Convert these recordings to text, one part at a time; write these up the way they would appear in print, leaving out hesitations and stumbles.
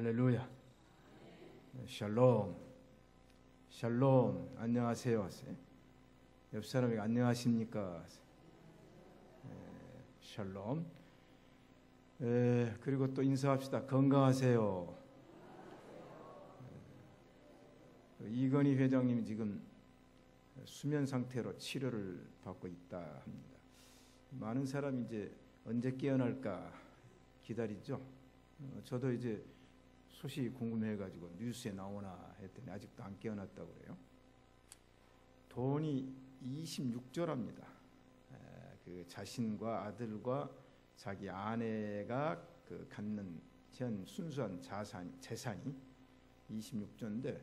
할렐루야. 샬롬. 샬롬. 안녕하세요. 옆 사람에게 안녕하십니까? 샬롬. 그리고 또 인사합시다. 건강하세요. 이건희 회장님이 지금 수면 상태로 치료를 받고 있다 합니다. 많은 사람이 이제 언제 깨어날까 기다리죠. 저도 이제 소식이 궁금해가지고 뉴스에 나오나 했더니 아직도 안 깨어났다고 그래요. 돈이 26조랍니다. 그 자신과 아들과 자기 아내가 그 갖는 현 순수한 재산이 26조인데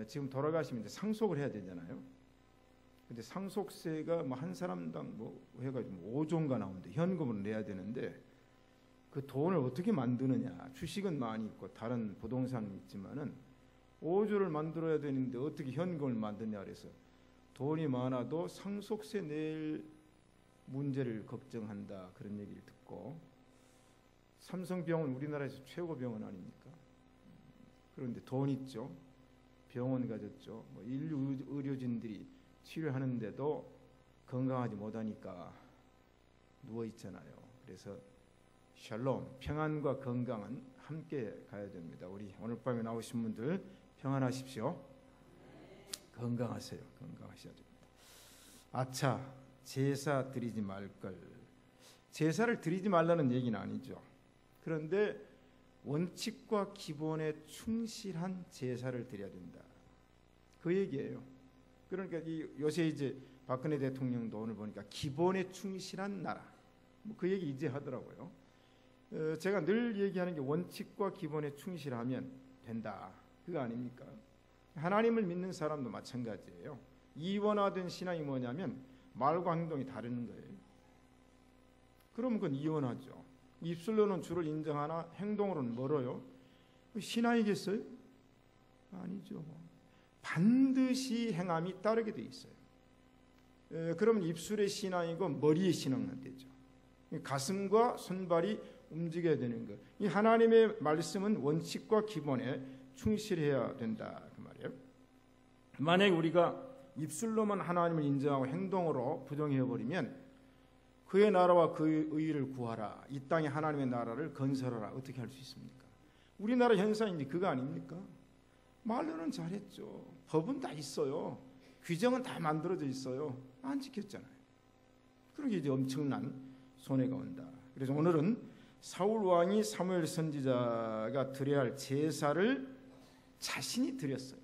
지금 돌아가시면 이제 상속을 해야 되잖아요. 근데 상속세가 뭐 한 사람당 뭐 해가지고 5조인가 나오는데 현금으로 내야 되는데 그 돈을 어떻게 만드느냐. 주식은 많이 있고 다른 부동산은 있지만은 5조를 만들어야 되는데 어떻게 현금을 만드냐 그래서 돈이 많아도 상속세 낼 문제를 걱정한다 그런 얘기를 듣고 삼성병원 우리나라에서 최고 병원 아닙니까? 그런데 돈 있죠. 병원 가졌죠. 뭐 인류 의료진들이 치료하는데도 건강하지 못하니까 누워 있잖아요. 그래서 샬롬, 평안과 건강은 함께 가야 됩니다. 우리 오늘 밤에 나오신 분들 평안하십시오. 건강하세요. 건강하셔야 됩니다. 아차, 제사 드리지 말걸. 제사를 드리지 말라는 얘기는 아니죠. 그런데 원칙과 기본에 충실한 제사를 드려야 된다. 그 얘기예요. 그러니까 요새 이제 박근혜 대통령도 오늘 보니까 기본에 충실한 나라. 그 얘기 이제 하더라고요. 제가 늘 얘기하는 게 원칙과 기본에 충실하면 된다. 그거 아닙니까? 하나님을 믿는 사람도 마찬가지예요. 이원화된 신앙이 뭐냐면 말과 행동이 다른 거예요. 그러면 그건 이원하죠. 입술로는 주를 인정하나 행동으로는 멀어요. 신앙이겠어요? 아니죠. 반드시 행함이 따르게 돼 있어요. 그러면 입술의 신앙이고 머리의 신앙은 안 되죠. 가슴과 손발이 움직여야 되는 것. 이 하나님의 말씀은 원칙과 기본에 충실해야 된다 그 말이에요. 만약에 우리가 입술로만 하나님을 인정하고 행동으로 부정해 버리면 그의 나라와 그의 의를 구하라. 이 땅에 하나님의 나라를 건설하라. 어떻게 할 수 있습니까? 우리나라 현상인데 그거 아닙니까? 말로는 잘했죠. 법은 다 있어요. 규정은 다 만들어져 있어요. 안 지켰잖아요. 그러게 이제 엄청난 손해가 온다. 그래서 오늘은 사울 왕이 사무엘 선지자가 드려야 할 제사를 자신이 드렸어요.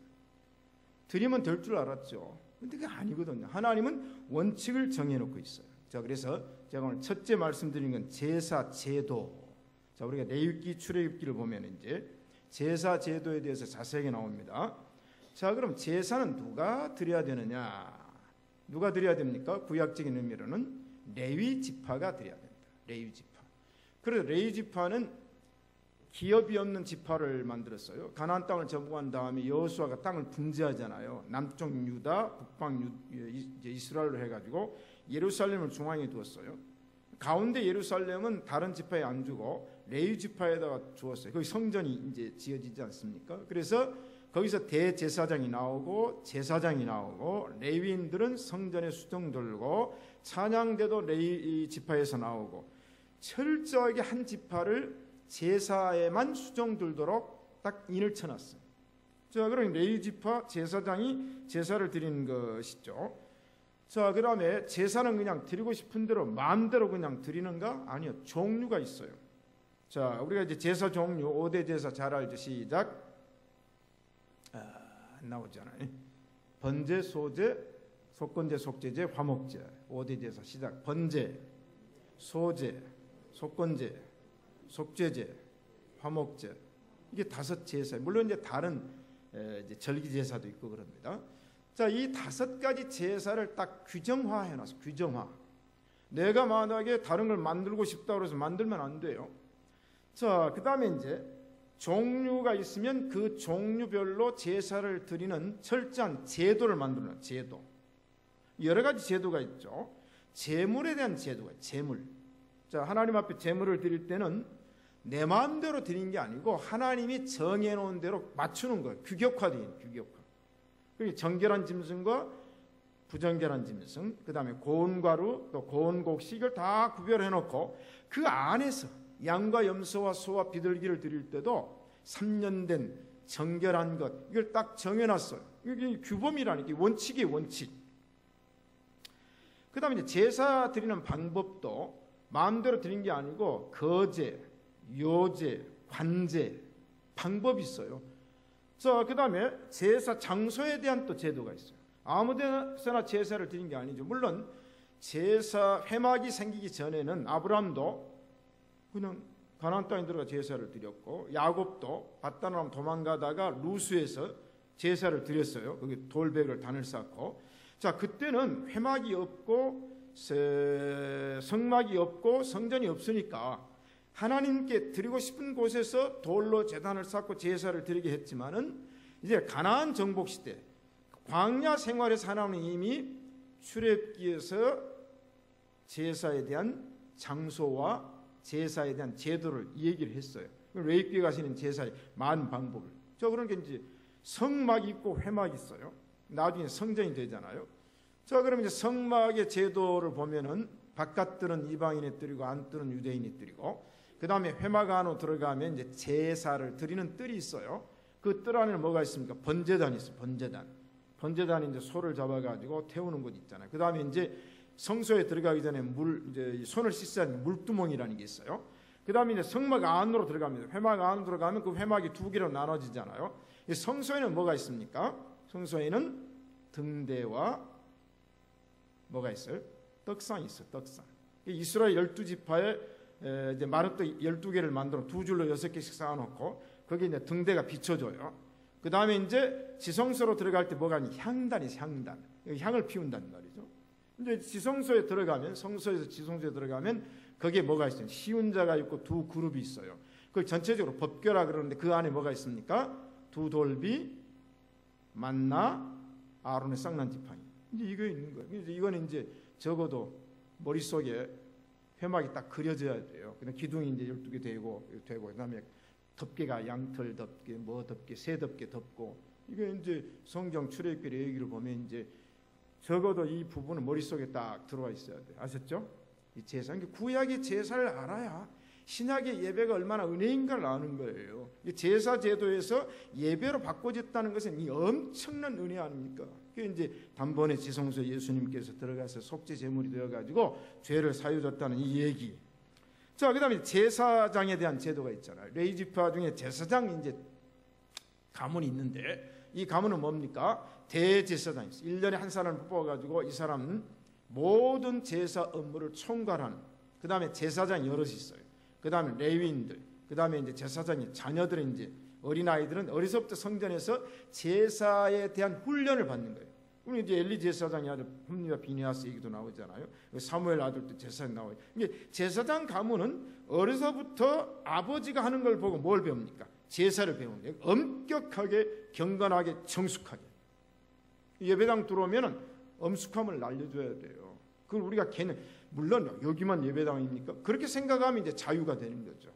드리면 될 줄 알았죠. 근데 그게 아니거든요. 하나님은 원칙을 정해놓고 있어요. 자, 그래서 제가 오늘 첫째 말씀드린 건 제사 제도. 자, 우리가 레위기 출애굽기를 보면 이제 제사 제도에 대해서 자세하게 나옵니다. 자, 그럼 제사는 누가 드려야 되느냐? 누가 드려야 됩니까? 구약적인 의미로는 레위 지파가 드려야 된다. 레위 지파. 그래서 레위 지파는 기업이 없는 지파를 만들었어요. 가나안 땅을 점령한 다음에 여호수아가 땅을 분재하잖아요. 남쪽 유다, 북방 이스라엘로 해가지고 예루살렘을 중앙에 두었어요. 가운데 예루살렘은 다른 지파에 안 주고 레위 지파에다가 주었어요. 거기 성전이 이제 지어지지 않습니까? 그래서 거기서 대제사장이 나오고 제사장이 나오고 레위인들은 성전에 수종 들고 찬양대도 레위 지파에서 나오고 철저하게 한 지파를 제사에만 수종 들도록 딱 인을 쳐놨어요. 자, 그럼 레위 지파 제사장이 제사를 드리는 것이죠. 자, 그다음에 제사는 그냥 드리고 싶은 대로 마음대로 그냥 드리는가? 아니요, 종류가 있어요. 자, 우리가 이제 제사 종류 5대 제사 잘 알죠? 시작. 안 나오잖아요. 번제, 소제, 속건제, 속제제, 화목제. 5대 제사 시작. 번제, 소제, 속건제, 속죄제, 화목제. 이게 5 제사. 물론 이제 다른 이제 절기 제사도 있고 그럽니다. 자, 이 5가지 제사를 딱 규정화해 놨어. 규정화. 내가 만약에 다른 걸 만들고 싶다고 해서 만들면 안 돼요. 자, 그다음에 이제 종류가 있으면 그 종류별로 제사를 드리는 철저한 제도를 만들어놔. 제도. 여러 가지 제도가 있죠. 제물에 대한 제도가 있어요. 제물. 자, 하나님 앞에 제물을 드릴 때는 내 마음대로 드린 게 아니고 하나님이 정해놓은 대로 맞추는 거예요. 규격화되는 규격화. 그리고 정결한 짐승과 부정결한 짐승, 그 다음에 고운가루, 또 고운곡식 이걸 다 구별해놓고 그 안에서 양과 염소와 소와 비둘기를 드릴 때도 3년 된 정결한 것 이걸 딱 정해놨어요. 이게 규범이라는 게 원칙이에요. 원칙. 그 다음에 이제 제사 드리는 방법도 마음대로 드린 게 아니고 거제, 요제, 관제 방법이 있어요. 자, 그 다음에 제사 장소에 대한 또 제도가 있어요. 아무 데서나 제사를 드린 게 아니죠. 물론 제사 회막이 생기기 전에는 아브라함도 그냥 가나안 땅에 들어가 제사를 드렸고 야곱도 바다나람 도망가다가 루스에서 제사를 드렸어요. 거기 돌베개를 단을 쌓고. 자, 그때는 회막이 없고 성막이 없고 성전이 없으니까 하나님께 드리고 싶은 곳에서 돌로 제단을 쌓고 제사를 드리게 했지만은 이제 가나안 정복 시대 광야 생활에서 하나님은 이미 출애굽기에서 제사에 대한 장소와 제사에 대한 제도를 얘기를 했어요. 레위기에 가시는 제사의 많은 방법을. 저 그러니까 이제 성막이 있고 회막이 있어요. 나중에 성전이 되잖아요. 자, 그러면 이제 성막의 제도를 보면은 바깥들은 이방인이 드리고 안뜰은 유대인이 드리고, 그 다음에 회막 안으로 들어가면 이제 제사를 드리는 뜰이 있어요. 그 뜰 안에는 뭐가 있습니까? 번제단이 있어요. 번제단이 이제 소를 잡아가지고 태우는 곳 있잖아요. 그 다음에 이제 성소에 들어가기 전에 이제 손을 씻어야 하는 물두멍이라는 게 있어요. 그 다음에 이제 성막 안으로 들어갑니다. 회막 안으로 들어가면 그 회막이 두 개로 나눠지잖아요. 성소에는 뭐가 있습니까? 성소에는 등대와 뭐가 있어요? 떡상이 있어요. 떡상. 이스라엘 12지파에 이제 마루떡 12개를 만들어 두 줄로 6개씩 쌓아놓고 거기에 이제 등대가 비춰져요. 그 다음에 이제 지성소로 들어갈 때 뭐가 있냐? 향단이 향단. 향을 피운다는 말이죠. 이제 지성소에 들어가면 성소에서 지성소에 들어가면 거기에 뭐가 있어요? 시운자가 있고 두 그룹이 있어요. 그걸 전체적으로 법궤라 그러는데 그 안에 뭐가 있습니까? 두 돌비, 만나, 아론의 쌍난 지팡이. 이제 이거 있는 거예요. 이제 이거는 이제 적어도 머릿속에 회막이 딱 그려져야 돼요. 그다음 기둥이 이제 12개 되고 그다음에 덮개가 양털 덮개, 뭐 덮개, 새 덮개 덮고, 이게 이제 성경 출애굽기 얘기를 보면 이제 적어도 이 부분은 머릿속에 딱 들어와 있어야 돼요. 아셨죠? 이 제사. 구약의 제사를 알아야 신약의 예배가 얼마나 은혜인가를 아는 거예요. 이 제사 제도에서 예배로 바꿔졌다는 것은 이 엄청난 은혜 아닙니까? 그게 이제 단번에 지성소에 예수님께서 들어가서 속죄 제물이 되어가지고 죄를 사유졌다는 이 얘기. 자, 그다음에 제사장에 대한 제도가 있잖아요. 레위지파 중에 제사장 이제 가문이 있는데 이 가문은 뭡니까? 대제사장이 있어요. 1년에 한 사람을 뽑아가지고 이 사람은 모든 제사 업무를 총괄하는. 그 다음에 제사장이 여럿이 있어요. 그 다음에 레위인들, 그 다음에 이제 제사장의 자녀들은 이제 어린아이들은 어려서부터 성전에서 제사에 대한 훈련을 받는 거예요. 우리 이제 엘리 제사장의 아들 홈리와 비니아스 얘기도 나오잖아요. 사무엘 아들도 제사장 나와요. 이게 제사장 가문은 어려서부터 아버지가 하는 걸 보고 뭘 배웁니까? 제사를 배우는 거예요. 엄격하게, 경건하게, 정숙하게. 예배당 들어오면은 엄숙함을 날려줘야 돼요. 그걸 우리가 물론 여기만 예배당입니까? 그렇게 생각하면 이제 자유가 되는 거죠.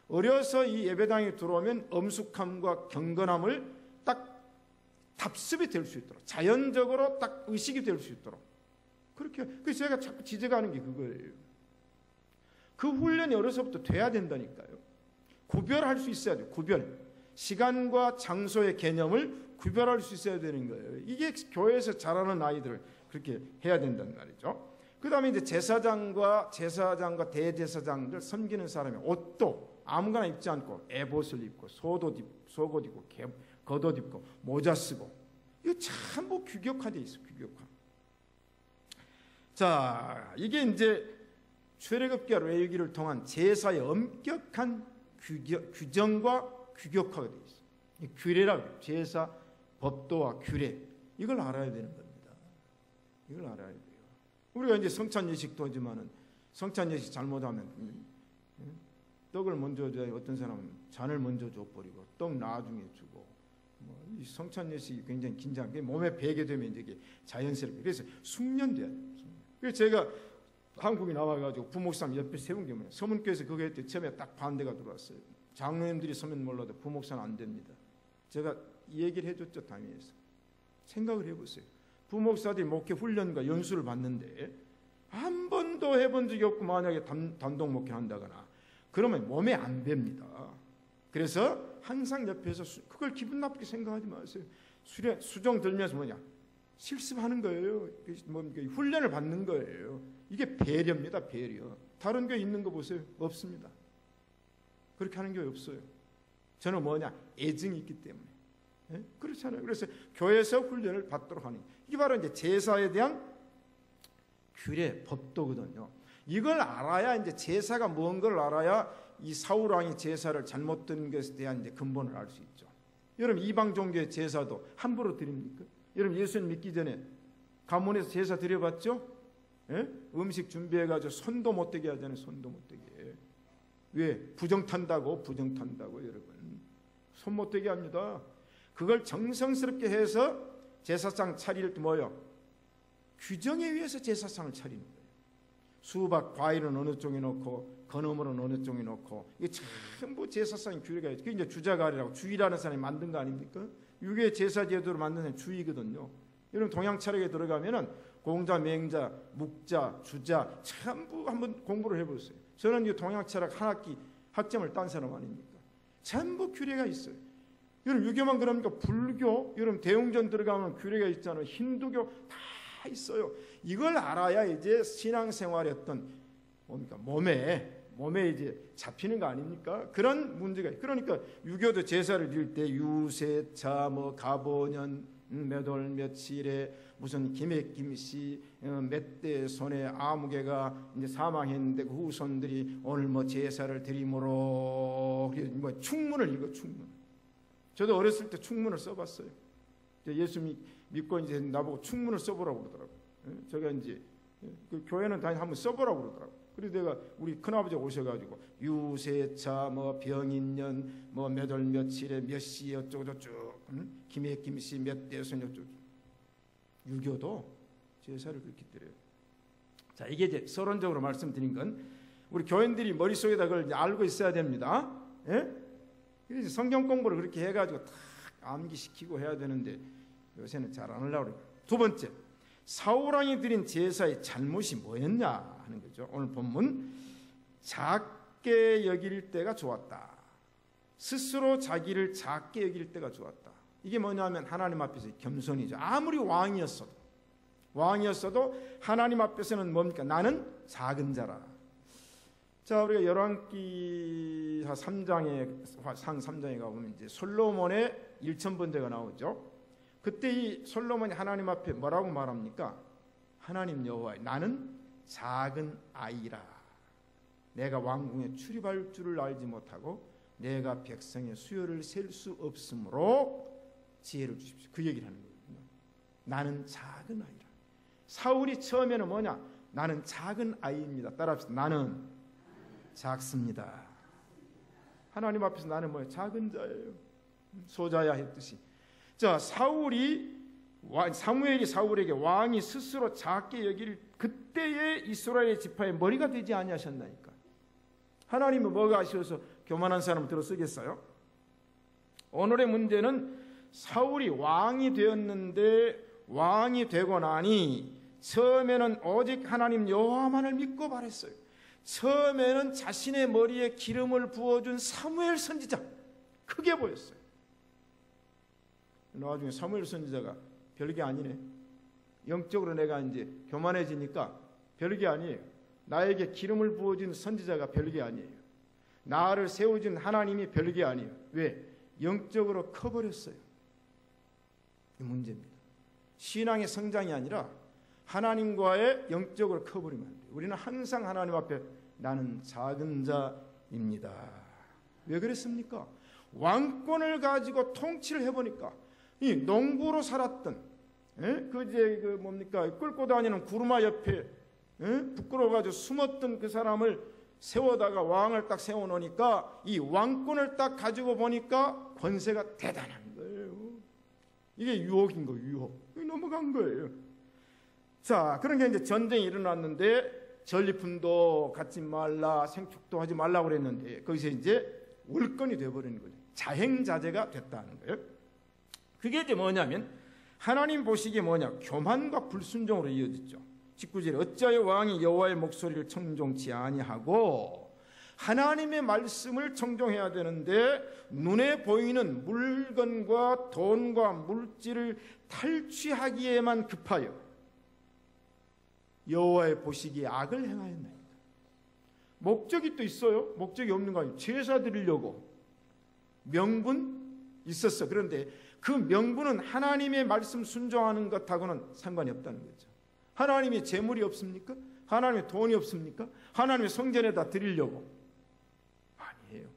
어려서 이 예배당에 들어오면 엄숙함과 경건함을 딱 답습이 될 수 있도록, 자연적으로 딱 의식이 될 수 있도록 그렇게. 그래서 제가 자꾸 지적하는 게 그거예요. 그 훈련이 어려서부터 돼야 된다니까요. 구별할 수 있어야 돼요. 구별. 시간과 장소의 개념을 구별할 수 있어야 되는 거예요. 이게 교회에서 자라는 아이들을 그렇게 해야 된다는 말이죠. 그 다음에 이제 제사장과 대제사장들 섬기는 사람이 옷도 아무거나 입지 않고 에봇을 입고 속옷 입고 겉옷 입고 모자 쓰고, 이거 참 규격화되어 있어. 규격화. 자, 이게 이제 출애굽기와 레위기를 통한 제사의 엄격한 규정과 규격화가 되어 있어. 규례라고, 제사 법도와 규례, 이걸 알아야 되는 겁니다. 이걸 알아야 돼요. 우리가 이제 성찬 예식도 하지만은 성찬 예식 잘못하면 떡을 먼저 줘야 어떤 사람은 잔을 먼저 줘버리고 떡 나중에 주고, 이 성찬 예식이 굉장히 긴장. 몸에 배게 되면 이제 자연스럽게. 그래서 숙련돼야 돼요. 그래서 제가 한국에 나와가지고 부목사님 옆에 세운 게 뭐냐. 서문교에서 그거 했더니 처음에 딱 반대가 들어왔어요. 장로님들이 서면 몰라도 부목사는 안 됩니다. 제가 이 얘기를 해줬죠, 당회에서. 생각을 해보세요. 부목사들이 목회 훈련과 연수를 받는데 한 번도 해본 적이 없고 만약에 단독 목회한다거나 그러면 몸에 안 뱄니다. 그래서 항상 옆에서 그걸 기분 나쁘게 생각하지 마세요. 수정 들면서 뭐냐, 실습하는 거예요. 훈련을 받는 거예요. 이게 배려입니다. 배려. 다른 교회 있는 거 보세요. 없습니다. 그렇게 하는 교회 없어요. 저는 뭐냐, 애증이 있기 때문에. 예? 그렇잖아요. 그래서 교회에서 훈련을 받도록 하는, 이게 바로 이제 제사에 대한 규례, 법도거든요. 이걸 알아야, 이제 제사가 뭔 걸 알아야 이 사울 왕이 제사를 잘못 드린 것에 대한 이제 근본을 알 수 있죠. 여러분, 이방 종교의 제사도 함부로 드립니까? 여러분, 예수님 믿기 전에 가문에서 제사 드려봤죠? 예? 음식 준비해가지고 손도 못 대게 하잖아요. 손도 못 대게. 왜? 부정 탄다고 여러분. 손 못 대게 합니다. 그걸 정성스럽게 해서 제사상 차릴 때 뭐예요? 규정에 의해서 제사상을 차리는 거예요. 수박, 과일은 어느 쪽에 놓고 건어물은 어느 쪽에 놓고, 이게 전부 제사상의 규례가 있죠. 그게 이제 주자가리라고, 주의라는 사람이 만든 거 아닙니까? 유괴 제사 제도를 만든 사람이 주의거든요. 여러분, 동양 철학에 들어가면은 공자, 맹자, 묵자, 주자 전부 한번 공부를 해보세요. 저는 이 동양 철학 한 학기 학점을 딴 사람 아닙니까? 전부 규례가 있어요. 여러분, 유교만 그럽니까? 불교, 여러분 대웅전 들어가면 규례가 있잖아요. 힌두교 다 있어요. 이걸 알아야 이제 신앙생활의 어떤 뭡니까? 몸에 이제 잡히는 거 아닙니까? 그런 문제가 있어요. 그러니까 유교도 제사를 드릴 때 유세차, 뭐 가보년, 몇 월 며칠에 무슨 김해김씨 몇 대 손에 아무개가 이제 사망했는데 그 후손들이 오늘 뭐 제사를 드림으로, 뭐 충문을 읽어, 충문. 저도 어렸을 때 충문을 써봤어요. 예수 믿고 이제 나보고 충문을 써보라고 그러더라고요. 제가 이제 그 교회는 다시 한번 써보라고 그러더라고요. 그래서 내가 우리 큰아버지가 오셔가지고 유세차, 뭐 병인년, 뭐 몇 월 며칠에 몇 시 어쩌고 저쩌고, 김해김씨 몇 대 손 어쩌고. 유교도 제사를 그렇게 드려요. 자, 이게 이제 서론적으로 말씀드린 건 우리 교인들이 머릿속에다 그걸 알고 있어야 됩니다. 예? 그래서 성경 공부를 그렇게 해가지고 탁 암기시키고 해야 되는데 요새는 잘 안 하려고 그래요. 두 번째, 사울왕이 드린 제사의 잘못이 뭐였냐 하는 거죠. 오늘 본문, 작게 여길 때가 좋았다. 스스로 자기를 작게 여길 때가 좋았다. 이게 뭐냐면 하나님 앞에서 겸손이죠. 아무리 왕이었어도 하나님 앞에서는 뭡니까? 나는 작은 자라. 자, 우리가 열왕기하 3장에 가보면 이제 솔로몬의 일천번제가 나오죠. 그때 이 솔로몬이 하나님 앞에 뭐라고 말합니까? 하나님 여호와, 나는 작은 아이라. 내가 왕궁에 출입할 줄을 알지 못하고 내가 백성의 수요를 셀 수 없으므로 지혜를 주십시오. 그 얘기를 하는 거거든요. 나는 작은 아이라. 사울이 처음에는 뭐냐? 나는 작은 아이입니다. 따라합시다. 나는 작습니다. 하나님 앞에서 나는 뭐예요? 작은 자예요. 소자야 했듯이. 자, 사무엘이 사울에게 왕이 스스로 작게 여길 그때의 이스라엘의 지파의 머리가 되지 아니하셨나니까. 하나님은 뭐가 아쉬워서 교만한 사람을 들어 쓰겠어요? 오늘의 문제는 사울이 왕이 되었는데, 왕이 되고 나니 처음에는 오직 하나님 여호와만을 믿고 바랬어요. 처음에는 자신의 머리에 기름을 부어준 사무엘 선지자 크게 보였어요. 나중에 사무엘 선지자가 별게 아니네. 영적으로 내가 이제 교만해지니까 별게 아니에요. 나에게 기름을 부어준 선지자가 별게 아니에요. 나를 세워준 하나님이 별게 아니에요. 왜? 영적으로 커버렸어요. 이 문제입니다. 신앙의 성장이 아니라 하나님과의 영적으로 커버리면 안 돼요. 우리는 항상 하나님 앞에 나는 작은 자입니다. 왜 그랬습니까? 왕권을 가지고 통치를 해보니까 이 농부로 살았던 끌고 다니는 구루마 옆에 부끄러워가지고 숨었던 그 사람을 세워다가 왕을 딱 세워놓으니까 이 왕권을 딱 가지고 보니까 권세가 대단한 거예요. 이게 유혹인 거예요. 유혹. 넘어간 거예요. 자, 그런 게 이제 전쟁이 일어났는데 전리품도 갖지 말라, 생축도 하지 말라고 그랬는데 거기서 이제 월권이 되어버리는 거죠. 자행자제가 됐다는 거예요. 그게 이제 뭐냐면 하나님 보시기에 뭐냐, 교만과 불순종으로 이어졌죠. 19절에 어찌하여 왕이 여호와의 목소리를 청종치 아니하고, 하나님의 말씀을 청종해야 되는데 눈에 보이는 물건과 돈과 물질을 탈취하기에만 급하여 여호와의 보시기에 악을 행하였나이다. 목적이 또 있어요. 목적이 없는 거 아니에요. 제사 드리려고 명분 있었어. 그런데 그 명분은 하나님의 말씀 순종하는 것하고는 상관이 없다는 거죠. 하나님의 재물이 없습니까? 하나님의 돈이 없습니까? 하나님의 성전에다 드리려고? 아니에요.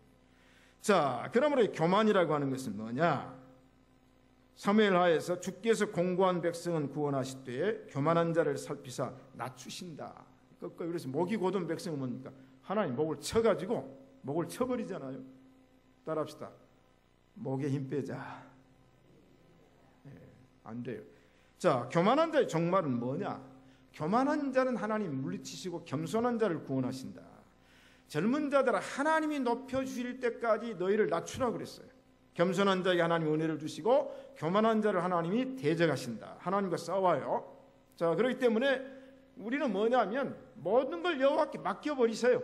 자, 그러므로 교만이라고 하는 것은 뭐냐? 사무엘하에서 주께서 공고한 백성은 구원하시되 교만한 자를 살피사 낮추신다. 그래서 목이 곧은 백성은 뭡니까? 하나님 목을 쳐가지고 목을 쳐버리잖아요. 따라합시다. 목에 힘 빼자. 안 돼요. 자, 교만한 자의 종말은 뭐냐? 교만한 자는 하나님 물리치시고 겸손한 자를 구원하신다. 젊은 자들아, 하나님이 높여주실 때까지 너희를 낮추라 그랬어요. 겸손한 자에게 하나님 은혜를 주시고 교만한 자를 하나님이 대적하신다. 하나님과 싸워요. 자, 그렇기 때문에 우리는 뭐냐면 모든 걸 여호와께 맡겨버리세요.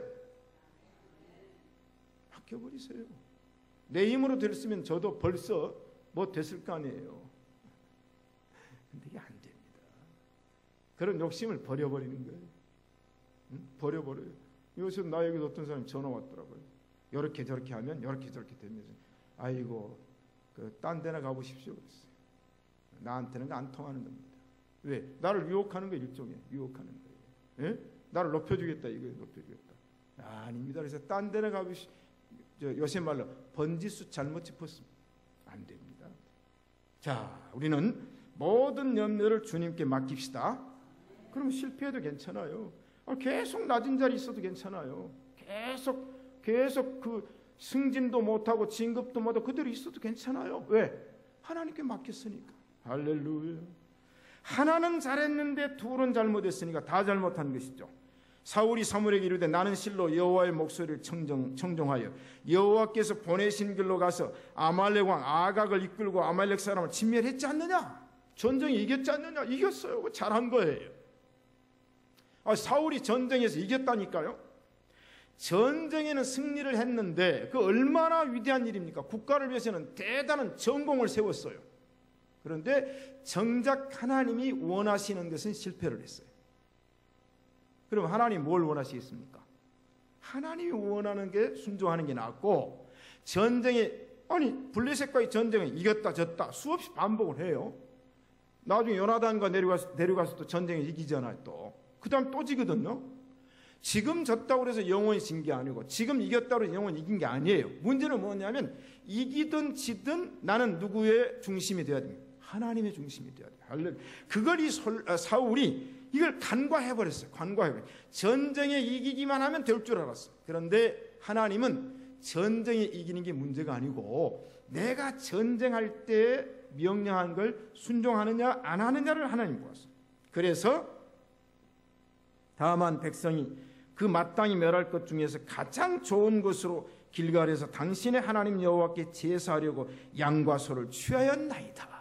맡겨버리세요. 내 힘으로 됐으면 저도 벌써 뭐 됐을 거 아니에요. 근데 이게 안 됩니다. 그런 욕심을 버려버리는 거예요. 버려버려요. 요새 나에게도 어떤 사람이 전화 왔더라고요. 이렇게 저렇게 하면 이렇게 저렇게 되면서 아이고 딴 데나 가보십시오 그랬어요. 나한테는 안 통하는 겁니다. 왜? 나를 유혹하는 거예요. 일종의 유혹하는 거예요. 예? 나를 높여주겠다 이거예요. 높여주겠다. 아닙니다. 그래서 딴 데나 가보십시오. 요새 말로 번지수 잘못 짚었습니다. 안 됩니다. 자, 우리는 모든 염려를 주님께 맡깁시다. 그럼 실패해도 괜찮아요. 계속 낮은 자리 있어도 괜찮아요. 계속 그 승진도 못하고 진급도 못하고 그대로 있어도 괜찮아요. 왜? 하나님께 맡겼으니까. 할렐루야. 하나는 잘했는데 둘은 잘못했으니까 다 잘못한 것이죠. 사울이 사무엘에게 이르되 나는 실로 여호와의 목소리를 청종하여 여호와께서 보내신 길로 가서 아말렉 왕 아각을 이끌고 아말렉 사람을 진멸했지 않느냐? 전쟁에 이겼지 않느냐? 이겼어요. 잘한 거예요. 사울이 전쟁에서 이겼다니까요. 전쟁에는 승리를 했는데 그 얼마나 위대한 일입니까? 국가를 위해서는 대단한 전공을 세웠어요. 그런데 정작 하나님이 원하시는 것은 실패를 했어요. 그럼 하나님 뭘 원하시겠습니까? 하나님이 원하는 게 순종하는 게 낫고, 전쟁에 블레셋과의 전쟁에 이겼다 졌다 수없이 반복을 해요. 나중에 요나단과 내려가서 또 전쟁에 이기잖아요. 그 다음 또 지거든요. 지금 졌다고 해서 영원히 진 게 아니고 지금 이겼다고 해서 영원히 이긴 게 아니에요. 문제는 뭐냐면 이기든 지든 나는 누구의 중심이 되어야 됩니다. 하나님의 중심이 되어야 돼요. 그걸 이 사울이 이걸 간과해버렸어요. 전쟁에 이기기만 하면 될 줄 알았어요. 그런데 하나님은 전쟁에 이기는 게 문제가 아니고 내가 전쟁할 때 명령한 걸 순종하느냐 안 하느냐를 하나님 보았어요. 그래서 다만 백성이 그 마땅히 멸할 것 중에서 가장 좋은 것으로 길갈에서 당신의 하나님 여호와께 제사하려고 양과 소를 취하였나이다.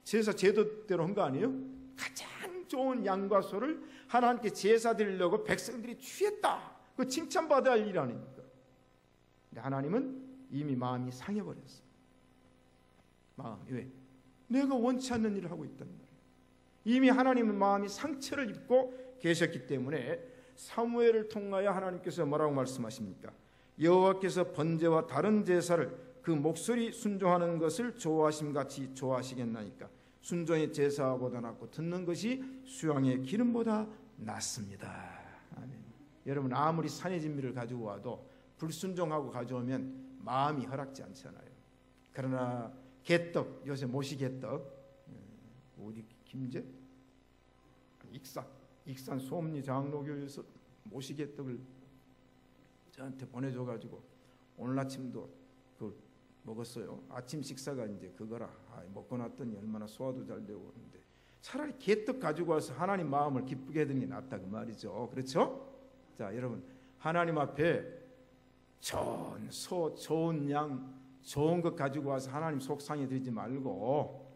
제사 제도대로 한 거 아니에요? 가장 좋은 양과 소를 하나님께 제사 드리려고 백성들이 취했다. 그 칭찬받아야 할 일 아닙니까? 근데 하나님은 이미 마음이 상해버렸어요. 마음이 왜? 내가 원치 않는 일을 하고 있단 말이에요. 이미 하나님은 마음이 상처를 입고 계셨기 때문에 사무엘을 통하여 하나님께서 뭐라고 말씀하십니까? 여호와께서 번제와 다른 제사를 그 목소리 순종하는 것을 좋아하심같이 좋아하시겠나이까? 순종의 제사보다 낫고 듣는 것이 수양의 기름보다 낫습니다. 아멘. 여러분 아무리 산의 진미를 가지고 와도 불순종하고 가져오면 마음이 허락지 않잖아요. 그러나 개떡, 요새 모시개떡, 어디 김제? 익산 소음리 장로교에서 모시개떡을 저한테 보내줘가지고 오늘 아침도 그걸 먹었어요. 아침 식사가 이제 그거라. 먹고 났더니 얼마나 소화도 잘 되고 그러는데 차라리 개떡 가지고 와서 하나님 마음을 기쁘게 해드리는 게 낫다 그 말이죠. 그렇죠? 자, 여러분, 하나님 앞에 좋은 소, 좋은 양, 좋은 것 가지고 와서 하나님 속상해 드리지 말고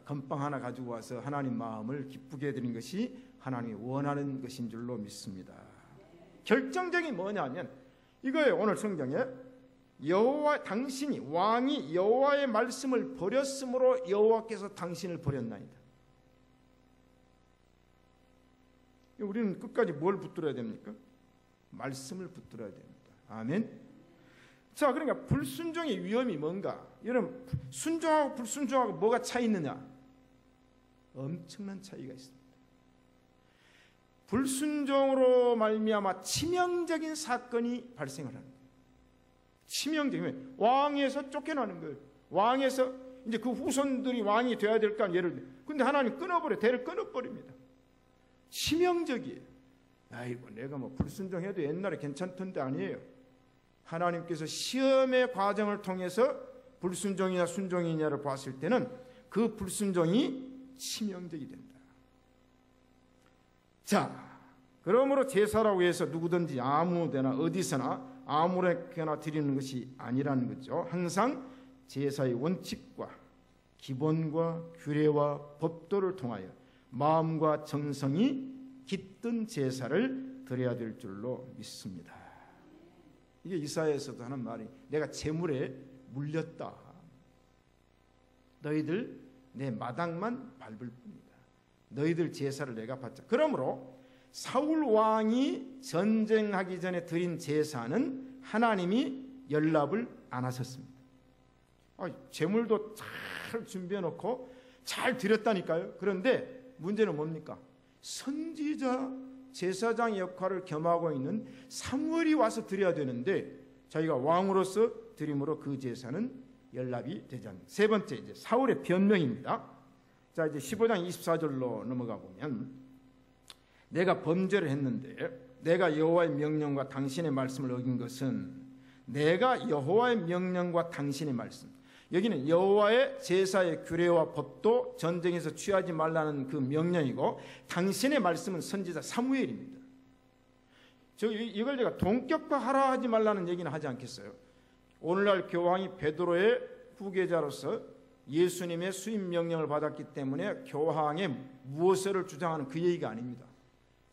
건빵 하나 가지고 와서 하나님 마음을 기쁘게 해드리는 것이 하나님이 원하는 것인 줄로 믿습니다. 결정적인 뭐냐면 이거예요. 오늘 성경에 여호와 당신이 왕이 여호와의 말씀을 버렸으므로 여호와께서 당신을 버렸나이다. 우리는 끝까지 뭘 붙들어야 됩니까? 말씀을 붙들어야 됩니다. 아멘. 자, 그러니까 불순종의 위험이 뭔가? 여러분, 순종하고 불순종하고 뭐가 차이 있느냐? 엄청난 차이가 있습니다. 불순종으로 말미암아 치명적인 사건이 발생을 하는 거예요. 치명적이면 왕에서 쫓겨나는 거예요. 왕에서 이제 그 후손들이 왕이 돼야 될 거 아니에요. 예를 들어. 근데 하나님 끊어버려, 대를 끊어버립니다. 치명적이에요. 아이고, 내가 뭐 불순종해도 옛날에 괜찮던데 아니에요. 하나님께서 시험의 과정을 통해서 불순종이냐 순종이냐를 봤을 때는 그 불순종이 치명적이 된다. 자, 그러므로 제사라고 해서 누구든지 아무데나 어디서나 아무렇게나 드리는 것이 아니라는 거죠. 항상 제사의 원칙과 기본과 규례와 법도를 통하여 마음과 정성이 깃든 제사를 드려야 될 줄로 믿습니다. 이게 이사야에서도 하는 말이 내가 재물에 물렸다. 너희들 내 마당만 밟을 뿐이다. 너희들 제사를 내가 받자. 그러므로 사울 왕이 전쟁하기 전에 드린 제사는 하나님이 연락을 안 하셨습니다. 재물도 잘 준비해 놓고 잘 드렸다니까요. 그런데 문제는 뭡니까? 선지자 제사장 역할을 겸하고 있는 사무엘이 와서 드려야 되는데 자기가 왕으로서 드림으로 그 제사는 연락이 되지 않습니다. 세 번째, 이제 사울의 변명입니다. 자, 이제 15장 24절로 넘어가 보면 내가 범죄를 했는데 내가 여호와의 명령과 당신의 말씀을 어긴 것은 내가 여호와의 명령과 당신의 말씀, 여기는 여호와의 제사의 규례와 법도 전쟁에서 취하지 말라는 그 명령이고 당신의 말씀은 선지자 사무엘입니다. 이걸 제가 동격화하라 하지 말라는 얘기는 하지 않겠어요. 오늘날 교황이 베드로의 후계자로서 예수님의 수임 명령을 받았기 때문에 교황의 무엇을 주장하는 그 얘기가 아닙니다.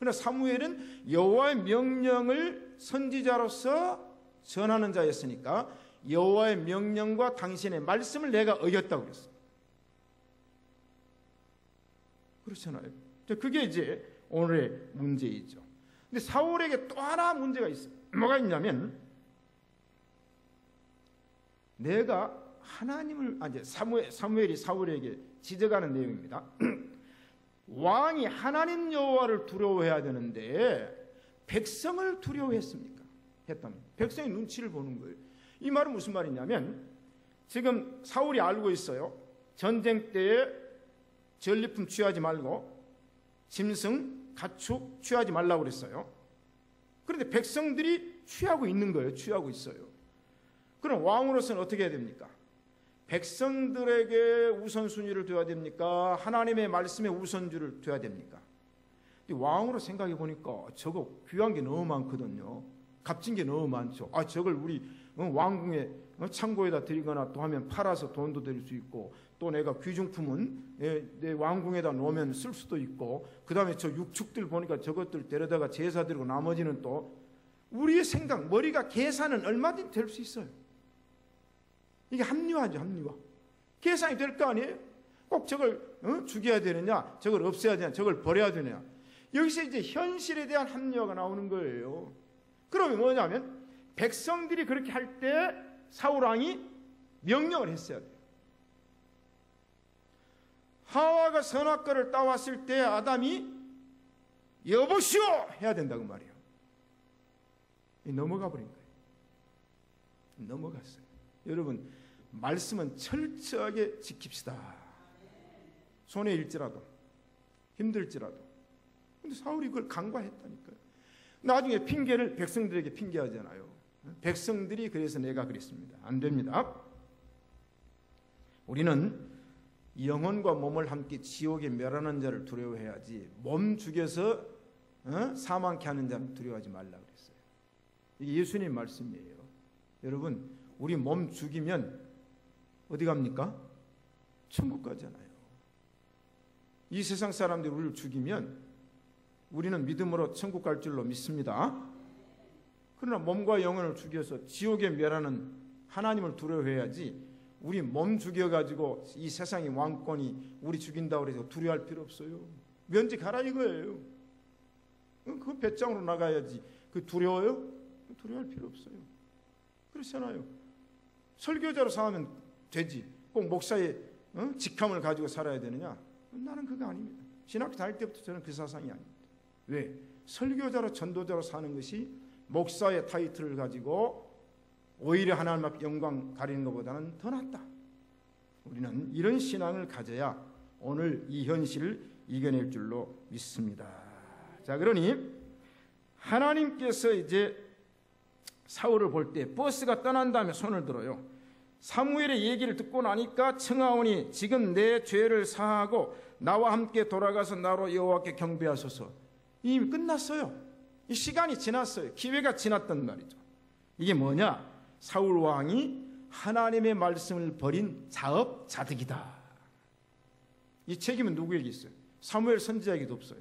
그러나 사무엘은 여호와의 명령을 선지자로서 전하는 자였으니까 여호와의 명령과 당신의 말씀을 내가 어겼다고 그랬어요. 그렇잖아요. 그게 이제 오늘의 문제이죠. 근데 사울에게 또 하나 문제가 있어요. 뭐가 있냐면 내가 하나님을 사무엘이 사울에게 지적하는 내용입니다. 왕이 하나님 여호와를 두려워해야 되는데 백성을 두려워했습니까? 했다면 백성의 눈치를 보는 거예요. 이 말은 무슨 말이냐면 지금 사울이 알고 있어요. 전쟁 때에 전리품 취하지 말고 짐승, 가축 취하지 말라고 그랬어요. 그런데 백성들이 취하고 있는 거예요. 취하고 있어요. 그럼 왕으로서는 어떻게 해야 됩니까? 백성들에게 우선순위를 둬야 됩니까? 하나님의 말씀에 우선주를 둬야 됩니까? 왕으로 생각해 보니까 저거 귀한 게 너무 많거든요. 값진 게 너무 많죠. 저걸 우리 왕궁에 창고에다 드리거나 또 하면 팔아서 돈도 드릴 수 있고 또 내가 귀중품은 내 왕궁에다 놓으면 쓸 수도 있고 그 다음에 저 육축들 보니까 저것들 데려다가 제사 드리고 나머지는 또 우리의 생각, 머리가 계산은 얼마든지 될 수 있어요. 이게 합리화죠, 합리화. 계산이 될 거 아니에요? 꼭 저걸 죽여야 되느냐, 저걸 없애야 되느냐, 저걸 버려야 되느냐. 여기서 이제 현실에 대한 합리화가 나오는 거예요. 그러면 뭐냐면 백성들이 그렇게 할 때 사울왕이 명령을 했어야 돼요. 하와가 선악과를 따왔을 때 아담이 여보시오 해야 된다고 말이에요. 넘어가 버린 거예요. 넘어갔어요. 여러분, 말씀은 철저하게 지킵시다. 손에 일지라도 힘들지라도. 근데 사울이 그걸 간과했다니까요. 나중에 핑계를 백성들에게 핑계하잖아요. 백성들이 그래서 내가 그랬습니다. 안 됩니다. 우리는 영혼과 몸을 함께 지옥에 멸하는 자를 두려워해야지 몸 죽여서 사망케 하는 자는 두려워하지 말라 그랬어요. 이게 예수님 말씀이에요. 여러분, 우리 몸 죽이면 어디 갑니까? 천국 가잖아요. 이 세상 사람들이 우리를 죽이면 우리는 믿음으로 천국 갈 줄로 믿습니다. 그러나 몸과 영혼을 죽여서 지옥에 멸하는 하나님을 두려워해야지 우리 몸 죽여가지고 이 세상의 왕권이 우리 죽인다고 해서 두려워할 필요 없어요. 면직하라 이거예요. 그 배짱으로 나가야지. 그 두려워요? 두려워할 필요 없어요. 그렇잖아요. 설교자로 살면 되지. 꼭 목사의 직함을 가지고 살아야 되느냐? 나는 그거 아닙니다. 신학교 다닐 때부터 저는 그 사상이 아닙니다. 왜? 설교자로 전도자로 사는 것이 목사의 타이틀을 가지고 오히려 하나님 앞 영광 가리는 것보다는 더 낫다. 우리는 이런 신앙을 가져야 오늘 이 현실을 이겨낼 줄로 믿습니다. 자, 그러니 하나님께서 이제 사울을 볼 때 버스가 떠난 다음에 손을 들어요. 사무엘의 얘기를 듣고 나니까 청하오니 지금 내 죄를 사하고 나와 함께 돌아가서 나로 여호와께 경배하소서. 이미 끝났어요. 이 시간이 지났어요. 기회가 지났단 말이죠. 이게 뭐냐? 사울 왕이 하나님의 말씀을 버린 자업자득이다. 이 책임은 누구에게 있어요? 사무엘 선지자에게도 없어요.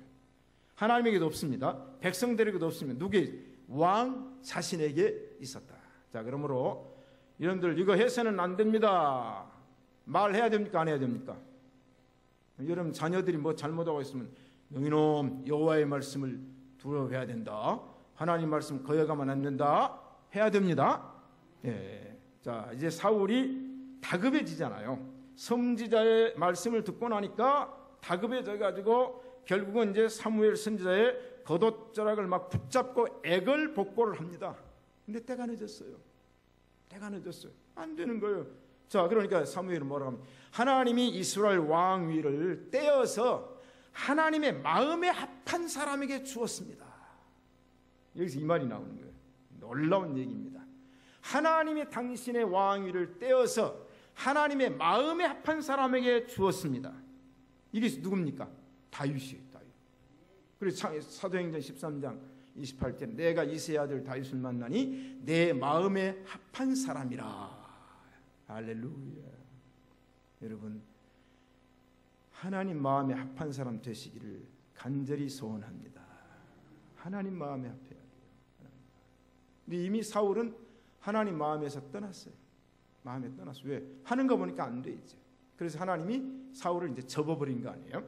하나님에게도 없습니다. 백성들에게도 없습니다. 누구에게? 왕 자신에게 있었다. 자, 그러므로 여러분들 이거 해서는 안 됩니다. 말해야 됩니까? 안 해야 됩니까? 여러분 자녀들이 뭐 잘못하고 있으면 너희놈 여호와의 말씀을 두려워해야 된다. 하나님 말씀 거역하면 안 된다. 해야 됩니다. 예. 자, 이제 사울이 다급해지잖아요. 선지자의 말씀을 듣고 나니까 다급해져 가지고 결국은 이제 사무엘 선지자의 겉옷자락을 막 붙잡고 애걸복골을 합니다. 근데 때가 늦었어요. 때가 늦었어요. 안 되는 거예요. 자, 그러니까 사무엘은 뭐라고 합니까? 하나님이 이스라엘 왕위를 떼어서 하나님의 마음에 합한 사람에게 주었습니다. 여기서 이 말이 나오는 거예요. 놀라운 얘기입니다. 하나님이 당신의 왕위를 떼어서 하나님의 마음에 합한 사람에게 주었습니다. 이게 누굽니까? 다윗이에요. 다윗. 그래서 사도행전 13장 28절 내가 이새의 아들 다윗을 만나니 내 마음에 합한 사람이라. 할렐루야. 여러분, 하나님 마음에 합한 사람 되시기를 간절히 소원합니다. 하나님 마음에 합해야 돼요. 근데 이미 사울은 하나님 마음에서 떠났어요. 마음에 떠났어요. 왜? 하는 거 보니까 안 돼 이제. 그래서 하나님이 사울을 이제 접어버린 거 아니에요?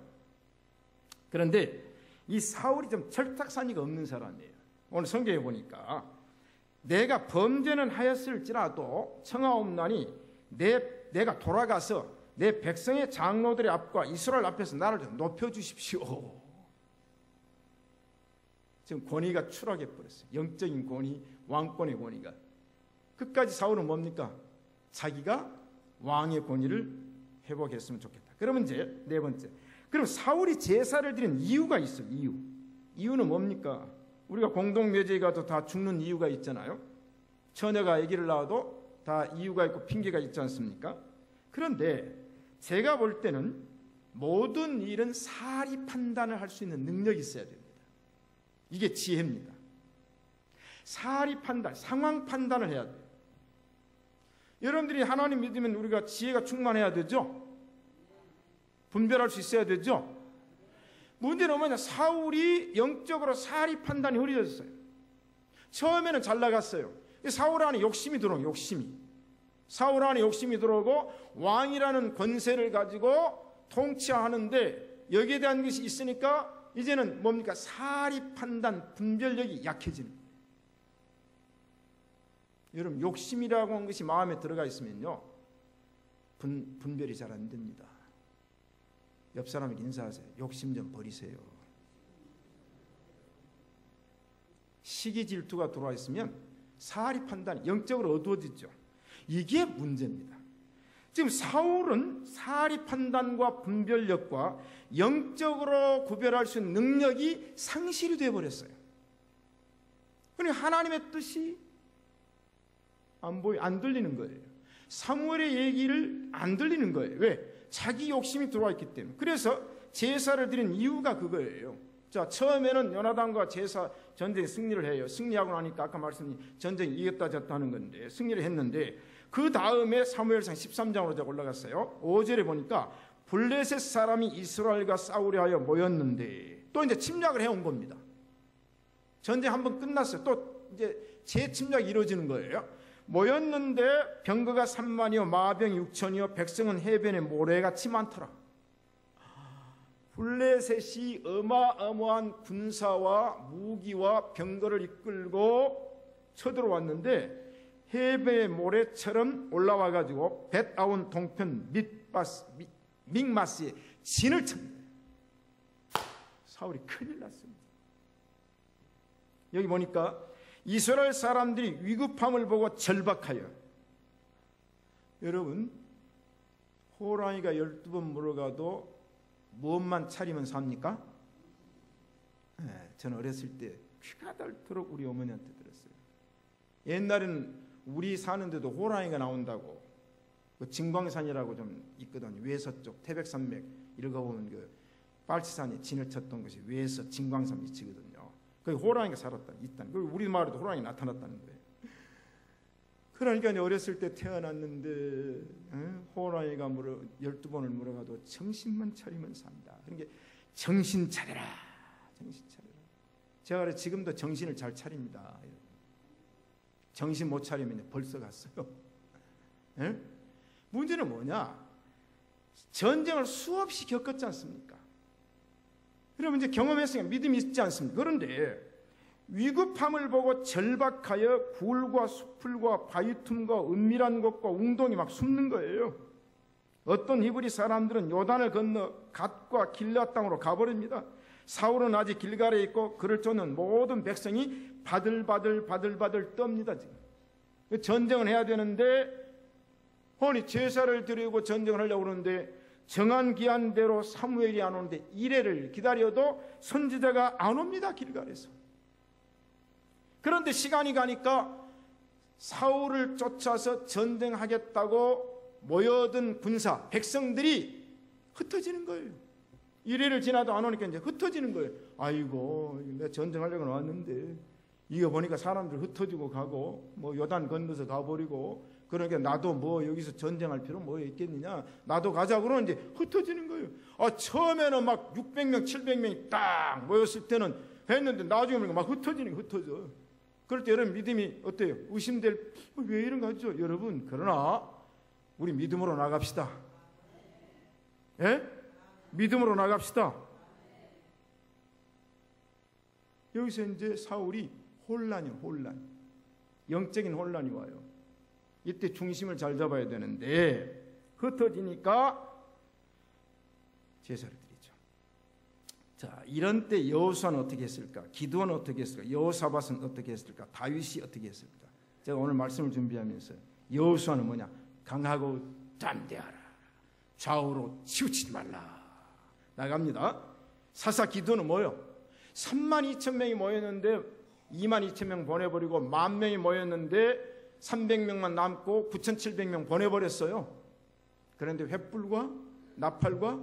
그런데 이 사울이 좀 철딱서니가 없는 사람이에요. 오늘 성경에 보니까 내가 범죄는 하였을지라도 청하옵나니 내가 돌아가서 내 백성의 장로들의 앞과 이스라엘 앞에서 나를 높여주십시오. 지금 권위가 추락해 버렸어요. 영적인 권위, 왕권의 권위가. 끝까지 사울은 뭡니까? 자기가 왕의 권위를 회복했으면 좋겠다. 그러면 이제 네 번째. 그럼 사울이 제사를 드린 이유가 있어요. 이유는 뭡니까? 우리가 공동묘지에 가도 다 죽는 이유가 있잖아요. 처녀가 아기를 낳아도 다 이유가 있고 핑계가 있지 않습니까? 그런데 제가 볼 때는 모든 일은 사리 판단을 할 수 있는 능력이 있어야 됩니다. 이게 지혜입니다. 사리 판단, 상황 판단을 해야 돼요. 여러분들이 하나님 믿으면 우리가 지혜가 충만해야 되죠? 분별할 수 있어야 되죠? 문제는 뭐냐? 사울이 영적으로 사리 판단이 흐려졌어요. 처음에는 잘 나갔어요. 사울 안에 욕심이 들어오고 사울 안에 욕심이 들어오고 왕이라는 권세를 가지고 통치하는데 여기에 대한 것이 있으니까 이제는 뭡니까? 사리 판단, 분별력이 약해지는 거예요. 여러분, 욕심이라고 하는 것이 마음에 들어가 있으면요 분별이 잘 안 됩니다. 옆 사람에게 인사하세요. 욕심 좀 버리세요. 시기 질투가 들어와 있으면 사리 판단이 영적으로 어두워지죠. 이게 문제입니다. 지금 사울은 사리 판단과 분별력과 영적으로 구별할 수 있는 능력이 상실이 되어버렸어요. 그러니까 하나님의 뜻이 안 들리는 거예요. 사무엘의 얘기를 안 들리는 거예요. 왜? 자기 욕심이 들어와 있기 때문에. 그래서 제사를 드린 이유가 그거예요. 자, 처음에는 요나단과 제사 전쟁 승리를 해요. 승리하고 나니까 아까 말씀드린 전쟁이 이겼다 졌다 하는 건데 승리를 했는데, 그 다음에 사무엘상 13장으로 올라갔어요. 5절에 보니까 블레셋 사람이 이스라엘과 싸우려 하여 모였는데, 또 이제 침략을 해온 겁니다. 전쟁 한번 끝났어요. 또 이제 재침략이 이루어지는 거예요. 모였는데 병거가 3만이요 마병이 6천이요 백성은 해변에 모래같이 많더라. 블레셋이 어마어마한 군사와 무기와 병거를 이끌고 쳐들어왔는데 해변의 모래처럼 올라와가지고 벳아온 동편 믹마스에 진을 쳤는데 사울이 큰일 났습니다. 여기 보니까 이스라엘 사람들이 위급함을 보고 절박하여, 여러분 호랑이가 12번 물어가도 무엇만 차리면 삽니까? 저는 어렸을 때 귀가 닳도록 우리 어머니한테 들었어요. 옛날에는 우리 사는데도 호랑이가 나온다고, 그 증광산이라고 좀 있거든요. 외서 쪽 태백산맥 읽어보면 그 빨치산에 진을 쳤던 것이 외서 증광산 밑이거든요. 거기 호랑이가 살았다, 있다는. 우리 마을에도 호랑이 나타났다는 거예요. 그러니까 어렸을 때 태어났는데 호랑이가 12번을 물어가도 정신만 차리면 산다. 그러니까 정신 차려라, 정신 차려라. 제가 그래 지금도 정신을 잘 차립니다. 정신 못 차리면 벌써 갔어요. 에? 문제는 뭐냐? 전쟁을 수없이 겪었지 않습니까? 그러면 이제 경험했으니까 믿음이 있지 않습니까? 그런데 위급함을 보고 절박하여 굴과 수풀과 바위 틈과 은밀한 곳과 웅덩이 막 숨는 거예요. 어떤 히브리 사람들은 요단을 건너 갓과 길앗 땅으로 가버립니다. 사울은 아직 길갈에 있고 그를 쫓는 모든 백성이 바들바들 떱니다. 지금 전쟁을 해야 되는데, 아니 제사를 드리고 전쟁을 하려고 그러는데 정한 기한대로 사무엘이 안 오는데 이래를 기다려도 선지자가 안 옵니다. 길갈에서. 그런데 시간이 가니까 사울을 쫓아서 전쟁하겠다고 모여든 군사 백성들이 흩어지는 거예요. 이래를 지나도 안 오니까 이제 흩어지는 거예요. 아이고 내가 전쟁하려고 나왔는데 이거 보니까 사람들 흩어지고 가고 뭐 요단 건너서 가버리고, 그러니까 나도 뭐 여기서 전쟁할 필요 뭐 있겠느냐, 나도 가자 그러면 이제 흩어지는 거예요. 처음에는 막 600명 700명이 딱 모였을 때는 했는데 나중에 보니까 막 흩어지는 게 흩어져. 그럴 때 여러분 믿음이 어때요? 의심될, 왜 이런가 하죠 여러분. 그러나 우리 믿음으로 나갑시다. 예? 믿음으로 나갑시다. 여기서 이제 사울이 혼란, 영적인 혼란이 와요. 이때 중심을 잘 잡아야 되는데 흩어지니까 제사를 드리죠. 자, 이런 때 여호수아는 어떻게 했을까? 기드온은 어떻게 했을까? 여호사밧은 어떻게 했을까? 다윗이 어떻게 했을까? 제가 오늘 말씀을 준비하면서 여호수아는 뭐냐? 강하고 담대하라, 좌우로 치우치지 말라. 나갑니다. 사사 기드온은 뭐요? 32,000명이 모였는데 22,000명 보내버리고 10,000명이 모였는데 300명만 남고 9,700명 보내버렸어요. 그런데 횃불과 나팔과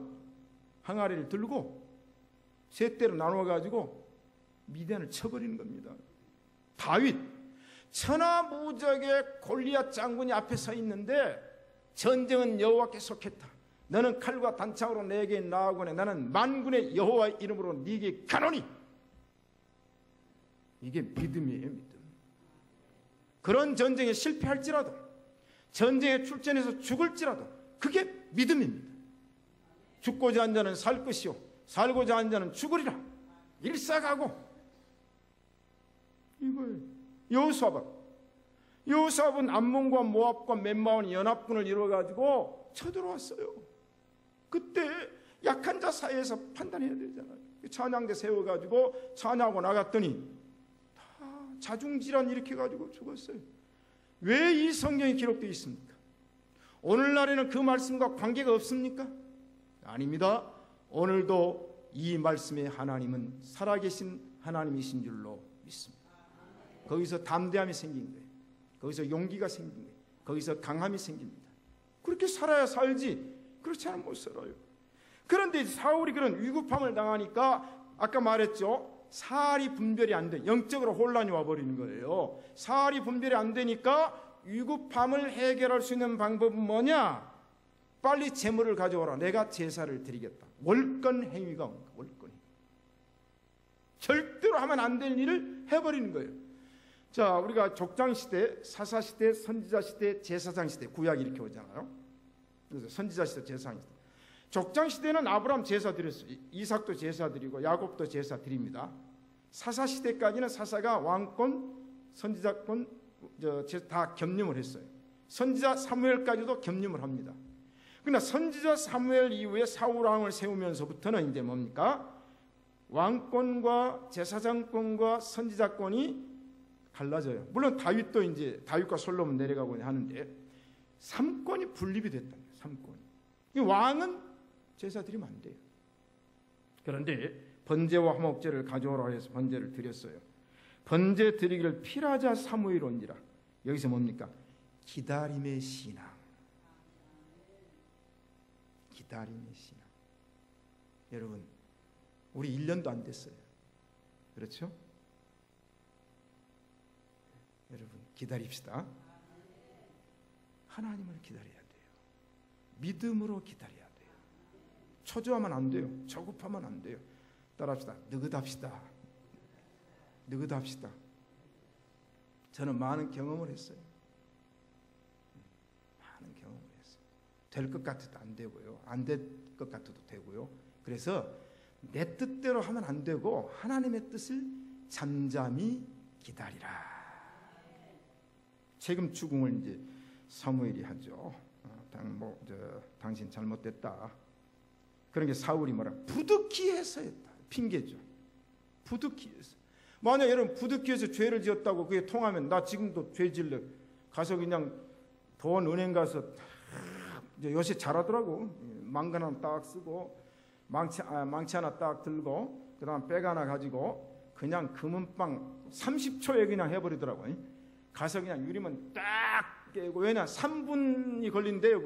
항아리를 들고 세 대로 나눠가지고 미디안을 쳐버리는 겁니다. 다윗 천하무적의 골리앗 장군이 앞에 서 있는데 전쟁은 여호와께 속했다. 너는 칼과 단창으로 내게 나아오거늘 나는 만군의 여호와의 이름으로 네게 가노니. 이게 믿음이에요, 믿음. 그런 전쟁에 실패할지라도, 전쟁에 출전해서 죽을지라도 그게 믿음입니다. 죽고자 한 자는 살 것이요 살고자 한 자는 죽으리라. 일사가고. 이거예요. 여호수아밧은 암몬과 모압과 멤마온 연합군을 이루어가지고 쳐들어왔어요. 그때 약한 자 사이에서 판단해야 되잖아요. 찬양대 세워가지고 찬양하고 나갔더니 자중질환 일으켜가지고 죽었어요. 왜 이 성경이 기록되어 있습니까? 오늘날에는 그 말씀과 관계가 없습니까? 아닙니다. 오늘도 이 말씀의 하나님은 살아계신 하나님이신 줄로 믿습니다. 거기서 담대함이 생긴 거예요. 거기서 용기가 생긴 거예요. 거기서 강함이 생깁니다. 그렇게 살아야 살지 그렇지 않으면 못 살아요. 그런데 사울이 그런 위급함을 당하니까 아까 말했죠. 사알이 분별이 안 돼. 영적으로 혼란이 와버리는 거예요. 사알이 분별이 안 되니까 위급함을 해결할 수 있는 방법은 뭐냐? 빨리 제물을 가져오라. 내가 제사를 드리겠다. 월권 행위가 온 거예요. 월권 행위. 절대로 하면 안 될 일을 해버리는 거예요. 자, 우리가 족장시대, 사사시대, 선지자시대, 제사장시대, 구약이 이렇게 오잖아요. 그래서 선지자시대, 제사장시대. 족장시대는 아브라함 제사 드렸어요. 이삭도 제사 드리고 야곱도 제사 드립니다. 사사시대까지는 사사가 왕권, 선지자권 다 겸임을 했어요. 선지자 사무엘까지도 겸임을 합니다. 그러나 선지자 사무엘 이후에 사울왕을 세우면서부터는 이제 뭡니까? 왕권과 제사장권과 선지자권이 갈라져요. 물론 다윗도 이제 다윗과 솔로몬 내려가고 하는데 삼권이 분립이 됐다. 삼권이. 왕은 제사 드리면 안 돼요. 그런데 번제와 화목제를 가져오라 해서 번제를 드렸어요. 번제 드리기를 필하자 사무엘 온지라. 여기서 뭡니까? 기다림의 신앙. 기다림의 신앙. 여러분, 우리 1년도 안 됐어요. 그렇죠? 여러분, 기다립시다. 하나님을 기다려야 돼요. 믿음으로 기다려야 돼요. 초조하면 안 돼요. 조급하면 안 돼요. 따라합시다. 느긋합시다. 느긋합시다. 저는 많은 경험을 했어요. 많은 경험을 했어요. 될 것 같아도 안 되고요. 안 될 것 같아도 되고요. 그래서 내 뜻대로 하면 안 되고 하나님의 뜻을 잠잠히 기다리라. 책임 추궁을 이제 사무엘이 하죠. 당신 잘못됐다. 그런 게 사울이 뭐라? 부득이 해서였다. 핑계죠. 부득이 해서. 만약 여러분 부득이 해서 죄를 지었다고 그게 통하면 나 지금도 죄 질러. 가서 그냥 돈 은행 가서 요새 잘하더라고. 망간 하나 딱 쓰고 망치 하나 딱 들고 그다음 백 하나 가지고 그냥 금은빵 30초에 그냥 해버리더라고요. 가서 그냥 유리문 딱 깨고 왜냐 3분이 걸린대요.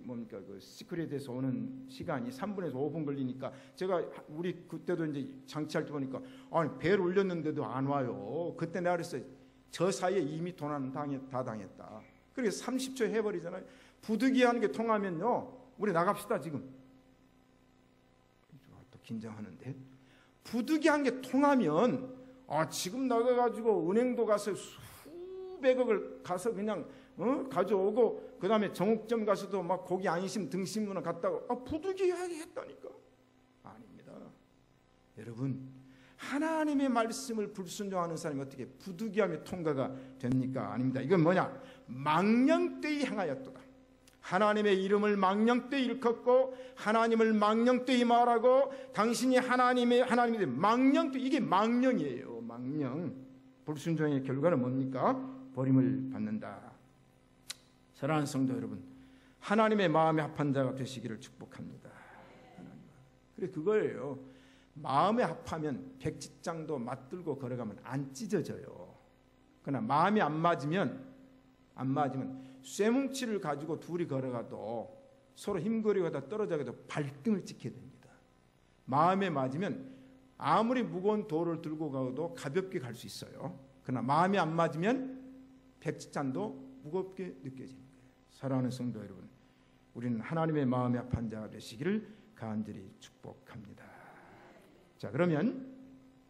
뭡니까 그 시크릿에서 오는 시간이 3분에서 5분 걸리니까 제가 우리 그때도 이제 장치할 때 보니까 아니 배를 올렸는데도 안 와요. 그때 내가 그랬어요. 저 사이에 이미 도난 다 당했다. 그래서 30초에 해버리잖아요. 부득이한 게 통하면요. 우리 나갑시다 지금. 또 긴장하는데 부득이한 게 통하면 지금 나가가지고 은행도 가서 수백억을 가서 그냥 가져오고 그 다음에 정육점 가서도 막 고기 안심 등심문을 갖다가 부득이하게 했다니까. 아닙니다. 여러분 하나님의 말씀을 불순종하는 사람이 어떻게 부득이함에 통과가 됩니까? 아닙니다. 이건 뭐냐? 망령되이 행하였도다. 하나님의 이름을 망령되이 일컫고 하나님을 망령되이 말하고 당신이 하나님의 망령되이 이게 망령이에요. 망령. 불순종의 결과는 뭡니까? 버림을 받는다. 사랑하는 성도 여러분, 하나님의 마음에 합한 자가 되시기를 축복합니다. 그래 그거예요. 마음에 합하면 백지장도 맞들고 걸어가면 안 찢어져요. 그러나 마음이 안 맞으면 쇠뭉치를 가지고 둘이 걸어가도 서로 힘거리고 다 떨어져도 발등을 찍게 됩니다. 마음에 맞으면 아무리 무거운 돌을 들고 가도 가볍게 갈 수 있어요. 그러나 마음이 안 맞으면 백지장도 무겁게 느껴지는 거예요. 사랑하는 성도 여러분, 우리는 하나님의 마음에 합한 자가 되시기를 간절히 축복합니다. 자, 그러면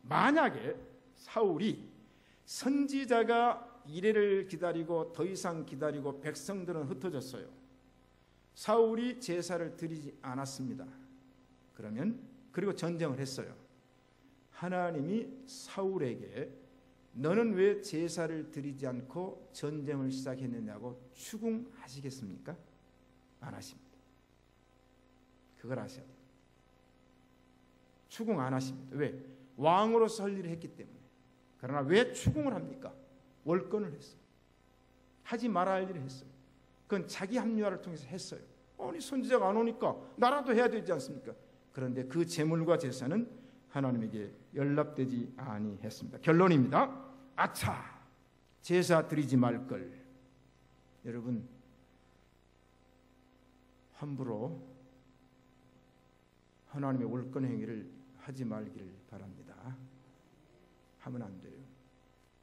만약에 사울이 선지자가 이래를 기다리고 더 이상 기다리고 백성들은 흩어졌어요. 사울이 제사를 드리지 않았습니다. 그리고 전쟁을 했어요. 하나님이 사울에게 너는 왜 제사를 드리지 않고 전쟁을 시작했느냐고 추궁하시겠습니까? 안 하십니다. 그걸 아셔야 돼요. 추궁 안 하십니다. 왜? 왕으로서 할 일을 했기 때문에. 그러나 왜 추궁을 합니까? 월권을 했어요. 하지 말아야 할 일을 했어요. 그건 자기 합리화를 통해서 했어요. 아니 선지자가 안 오니까 나라도 해야 되지 않습니까? 그런데 그 제물과 제사는 하나님에게 연락되지 아니했습니다. 결론입니다. 아차! 제사 드리지 말걸. 여러분 함부로 하나님의 올권 행위를 하지 말기를 바랍니다. 하면 안 돼요.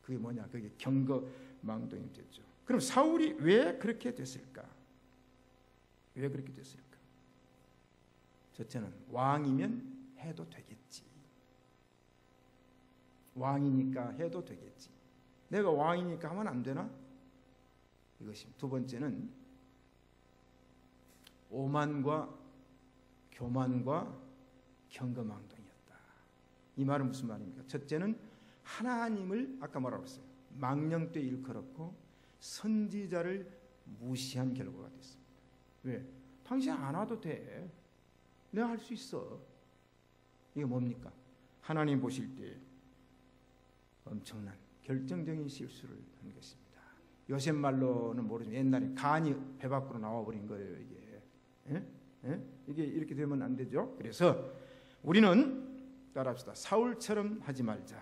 그게 뭐냐? 그게 경거망동이 됐죠. 그럼 사울이 왜 그렇게 됐을까? 왜 그렇게 됐을까? 첫째는 왕이면 해도 되겠지. 왕이니까 해도 되겠지. 내가 왕이니까 하면 안 되나? 이것이. 두 번째는 오만과 교만과 경거망동이었다. 이 말은 무슨 말입니까? 첫째는 하나님을 아까 뭐라고 했어요? 망령되이 일컬었고 선지자를 무시한 결과가 됐습니다. 왜? 당신 안 와도 돼. 내가 할 수 있어. 이게 뭡니까? 하나님 보실 때 엄청난 결정적인 실수를 한 것입니다. 요새 말로는 모르지만 옛날에 간이 배 밖으로 나와버린 거예요. 이게. 이게 이렇게 되면 안 되죠. 그래서 우리는 따라합시다. 사울처럼 하지 말자.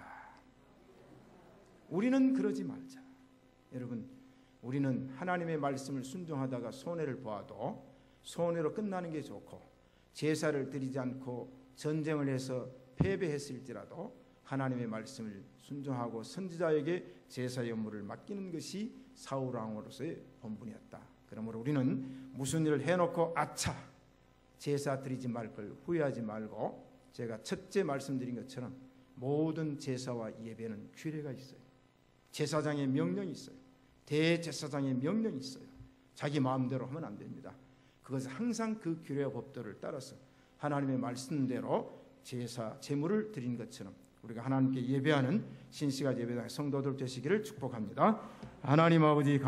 우리는 그러지 말자. 여러분, 우리는 하나님의 말씀을 순종하다가 손해를 보아도 손해로 끝나는 게 좋고, 제사를 드리지 않고 전쟁을 해서 패배했을지라도 하나님의 말씀을 순종하고 선지자에게 제사 예물을 맡기는 것이 사울 왕으로서의 본분이었다. 그러므로 우리는 무슨 일을 해놓고 아차 제사 드리지 말 걸 후회하지 말고, 제가 첫째 말씀드린 것처럼 모든 제사와 예배는 규례가 있어요. 제사장의 명령이 있어요. 대제사장의 명령이 있어요. 자기 마음대로 하면 안 됩니다. 그것은 항상 그 규례와 법도를 따라서 하나님의 말씀대로 제사 제물을 드린 것처럼 우리가 하나님께 예배하는 신시가 예배당의 성도들 되시기를 축복합니다. 하나님 아버지